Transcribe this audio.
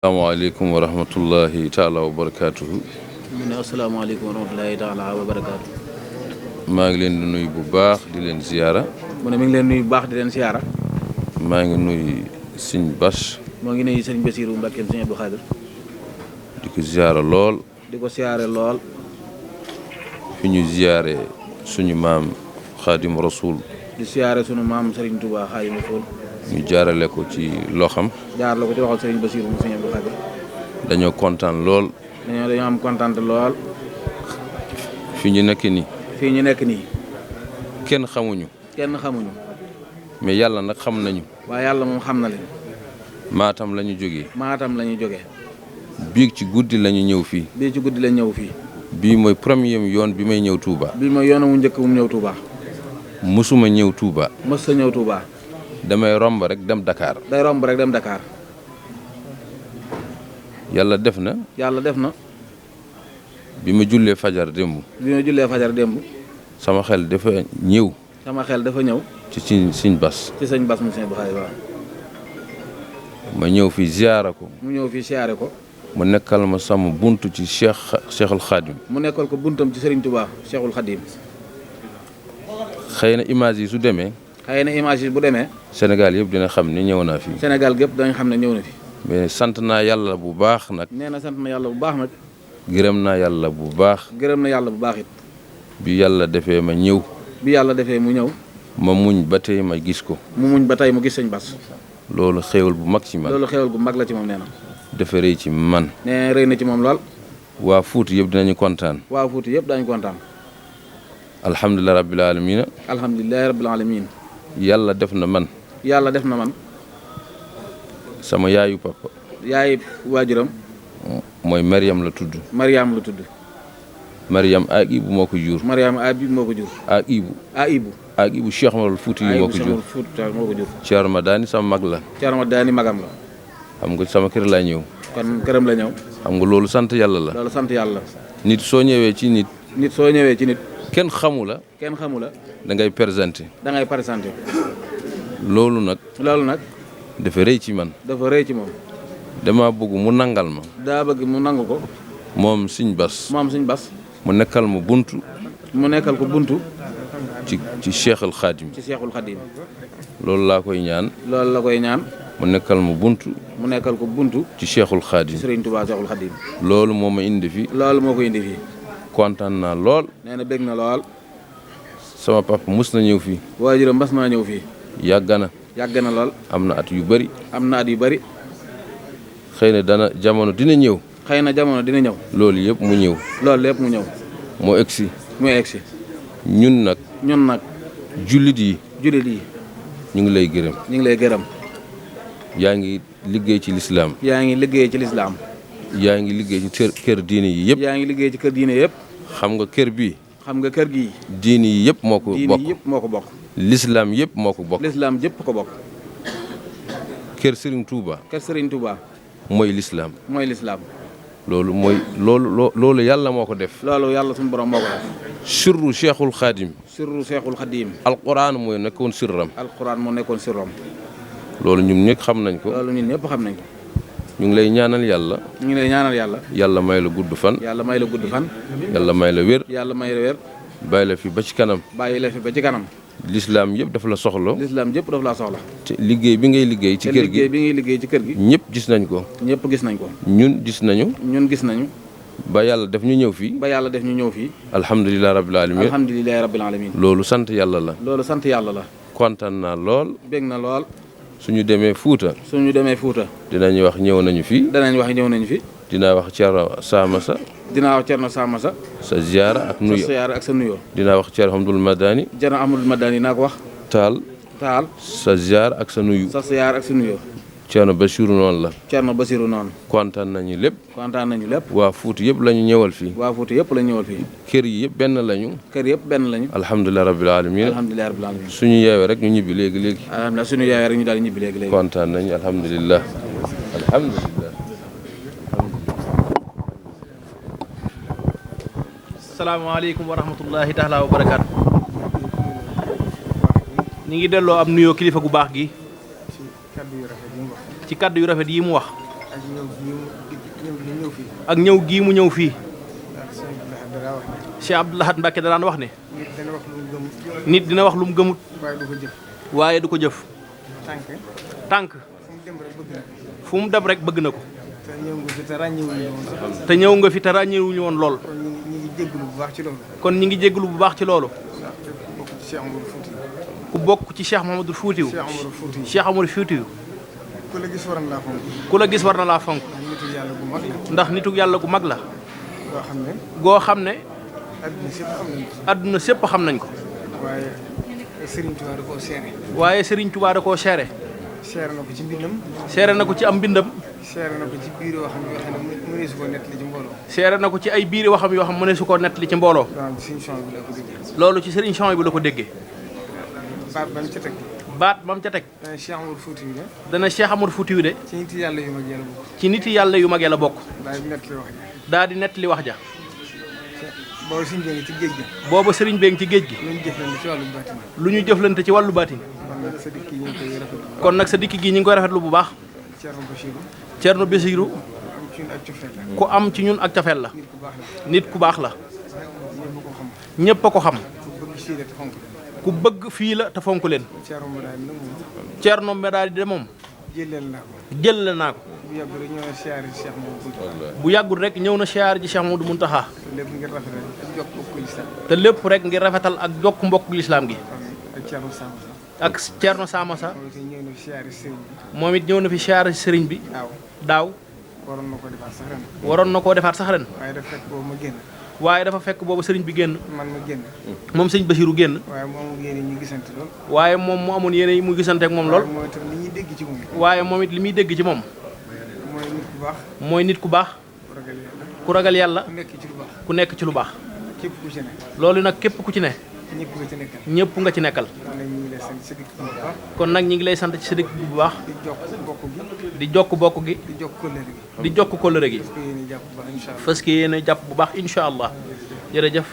asalaamaaleykum wa rahmatullahi taala wa barakaatuhu. mu ne asalaamaaleykum wa rahmatullahi taala wa barakaatu. maa ngi leen di nuyu bu baax di leen ziyaara. mu ne mi ngi leen nuyu bu baax di leen ziyaara. maa ngi nuyu sëñ Bas. moo ngi nuyu sëñ Basiiru Mbàkke sëñ Abdou Xaadir. di ko ziyaara lool. di ko ziyaare lool. fi ñu ziyaare suñu maam Xaadim Rasul. di ziyaare suñu maam Serigne Touba Xaadim Rasul. ñu jaarale ko ci loxam. jaarale ko ci loxol sëñ Basiiru mu sëñ Abdou Xaadir. dañoo kontaan lool. dañoo am kontaan lool. fi ñu nekk nii. fii ñu nekk nii. kenn xamuñu. kenn xamuñu. mais yàlla nag xam nañu. waaye yàlla moom xam na leen. Maatam la ñu jógee. Maatam la ñu jógee. biig ci guddi la ñu ñëw fii. bii ci guddi la ñëw fii. bii mooy premier yoon bi may ñëw Touba. bii mooy yoon wu njëkk mu ñëw Touba. musuma ñëw Touba. mës sa ñëw Touba. damay romb rek dem Dakar. day romb rek dem Dakar. yàlla def na. yàlla def na. bi ma jullee fajar démb. bi ma jullee fajar démb. sama xel dafa ñëw. sama xel dafa ñëw. ci sëñ Bas. ci sëñ Bas mu sëñ Abdou Xaadir waaw. ma ñëw fi ziyaara ko. mu ñëw fii siyaare ko. mu nekkal ma sama buntu ci Cheikhul Khadim. mu nekkal ko buntam ci Serigne Touba Cheikhul Khadim. xëy na image yi su demee. xëy na image yi bu demee. Sénégal yëpp dina xam ni ñëw naa fi. Sénégal gépp dañ xam ne ñëw na fi. mais sant naa yàlla bu baax nag. nee na sant na yàlla bu baax nag. gërëm naa yàlla bu baax. gërëm na yàlla bu baax it. bi yàlla defee ma ñëw. bi yàlla defee mu ñëw. ma muñ ba tey ma gis ko. mu muñ ba tey mu gis sëñ Bas. loolu xéewal bu mag ci man. loolu xéewal bu mag la ci moom nee na. dafa rëy ci man. nee na rëy na ci moom lool. waa Fuuta yëpp dinañu kontaan. waa Fuuta yëpp dañu kontaan. alhamdulilah rabbil alamina. alhamdulilah rabbil alamin. yàlla def na man. yàlla def na man. sama yaayu papa. yaayu waajuram. mooy Mariam la tudd. Mariam la tudd. Mariam ak Ibu moo ko jur. Mariam Abi moo ko jur. ak Ibu. ak Ibu Cheikh Oumar Fouti moo ko jur. moo ko jur. Thierno Madani sama mag la. Thierno Madani magam la. xam nga sama kër laa ñëw. kon këram la ñëw. xam nga loolu sant yàlla la. loolu sant yàlla. nit soo ñëwee ci nit. nit soo ñëwee ci nit. kenn xamu la. kenn xamu la. da ngay présenté. da ngay présenté. loolu nag. loolu nag. dafa rëy ci man. dafa rëy ci moom. dama bëgg mu nangal ma. daa bëgg mu nangu ko. moom Sëñ Bas. moom Sëñ Bas. mu nekkal ma buntu. mu nekkal ko buntu. ci Cheikhul Khadim. ci Cheikhul Khadim. loolu laa koy ñaan. loolu la koy ñaan. mu nekkal ma buntu. mu nekkal ko buntu. ci Cheikhul Khadim. ci Serigne Touba Cheikhul Khadim. loolu moo ma indi fi. loolu moo ko indi fii. kontaan naa lool. nee na bég na lool. sama papa mus na ñëw fii. waajuram mas naa ñëw fii. yàgg na. yàgg na lool. am na at yu bari. am na at yu bari. xëy na jamono dina ñëw. xëy na jamono dina ñëw. loolu yëpp mu ñëw. loolu lépp mu ñëw. moo egsi. mu egsi. ñun nag. jullit yi. ñu ngi lay gërëm. ñu ngi lay gërëm. yaa ngi liggéey ci lislaam. yaa ngi liggéey ci lislaam. yaa ngi liggéey ci kër diine yi yëpp. yaa ngi liggéey ci kër diine yëpp. xam nga kër bi. xam nga kër gi. diine yi yëpp moo ko bokk. diine yëpp moo ko bokk. lislaam yëpp moo ko bokk. lislaam yëpp ko bokk. kër Serigne Touba. kër Serigne Touba. mooy lislaam. mooy lislaam. loolu yàlla moo ko def. loolu yàlla suñu borom moo ko def. sirru Cheikhul Khadim. sirru Cheikhul Khadim. alquran mooy nekkoon sirram. alquran moo nekkoon sirram. loolu ñun ñëpp xam nañ ko. loolu ñun ñëpp xam nañ ko. ñu ngi lay ñaanal yàlla. ñu ngi lay ñaanal yàlla. yàlla may la gudd fan. yàlla may la gudd fan. yàlla may la wér. yàlla may la wér. bàyyi la fi ba ci kanam. bàyyi la fi ba ci kanam. lislaam yëpp dafa la soxla. lislaam yëpp dafa la soxla. te liggéey bi ngay liggéey ci kër gi liggéey bi ngay liggéey ci kër gi. ñëpp gis nañ ko. ñëpp gis nañ ko. ñun gis nañu. gis nañu. ba yàlla def ñu ñëw fii. ba yàlla def ñu ñëw fii. alhamdulilah rabbil alamin. alhamdulilah rabbil alamin. loolu sant yàlla la. loolu sant yàlla la. kontaan naa lool. bég na lool. suñu demee Fuuta. dinañu wax ñëw nañu fi. dinaa wax Thierno Samassa. sa ziyaara ak nuyo. dinaa wax Thierno Ahmadul Madani. naa ko wax. Taal. sa ziyaara ak sa nuyu. Thierno Basiru noonu la. kontaan nañu lépp. waa Fuuta yëpp la ñu ñëwal fii. kër yi yëpp benn lañu. alhamdulilah rabbil alamin. suñu yeewee rek ñu ñibbi léegi. kontaan nañu alhamdulilah. asalaamaaleykum wa rahmatullahi taala wa barakaatu. ñu ngi delloo am nuyoo kilifa gu baax gi. ci kaddu yu rafet yi mu wax. ak ñëw gii mu ñëw fii. Cheikh Abdou Lahad Mbacké da daan wax ne. nit dina wax lu mu gëmut. waaye du ko jëf. tànk fu mu dem rek bëgg na ko. te ñëw nga fi te ràññewuñu woon lool. kon ñi ngi jégalu bu baax ci loolu. ku bokk ci Cheikh Mouhamadou Foutiou. Cheikh Amadou Foutiou. ku la gis war na laa fonk. ku la gis war na laa fonk. ndax nitu yàlla gu mag la. goo xam ne. adduna sépp xam nañ ko. waaye Serigne Touba da koo seere. waaye Serigne Touba da koo seere. seere na ko ci mbindam. seere na ko ci am mbindam. seere na ko ci biir waxam yoo xam ne mëneesu koo nettali ci mbooloo. seere na ko ci ay biiri waxam yoo xam mëneesu koo nettali ci mbooloo. loolu ci Serigne Chouaïbou bi la ko déggee. baat ba mu ca teg. baat ba mu ca teg. dana Cheikh Amadou Foutiou de. dana Cheikh Amadou Foutiou de. ci nit yàlla yu mag yi la bokk. ci nit yàlla yu mag yi la bokk. daal di nettali wax ja. daal di nettali wax ja. boobu sëriñ bi ngi ci géej gi. boobu sëriñ bee ngi ci géej gi. lu ñu jëflante ci wàllu baatin. lu ñu jëflante ci wàllu baatin. kon nag sa dikk yi ñu ngi koy rafetlu. kon nag sa dikk gi ñu ngi koy rafetlu bu baax. Thierno Bassirou. ku am ci ñun ak cafeel la. nit ku baax la. ñëpp a ko xam. ku bëgg fii la te fonk leen. Thierno Madani de moom. jëlal naa ko. bu yàggul rek ñëw na siyaar ji Cheikh Mouhamadou Mountakha. te lépp rek ngir rafetal ak jokk mbokk lislaam gi. ak Thierno Samassa. moom it ñëw na fi siyaar sëriñ bi. daaw. waroon na koo defaat sax ren. waaye dafa fekk boobu sëriñ bi génn. moom sëñ Bassirou génn. waaye moom mu amoon yéene mu gisante ak moom lool. waaye moom it li muy dégg ci moom. mooy nit ku baax. ku ragal yàlla. ku nekk ci lu baax. loolu nag képp ku ci ne. ñëpp nga ci nekkal. kon nag ñi ngi lay sant ci sa dëkk bu baax. di jokk bokk gi. di jokk kóllëre gi. fas yéene jàpp bu baax incha allah. jërëjëf.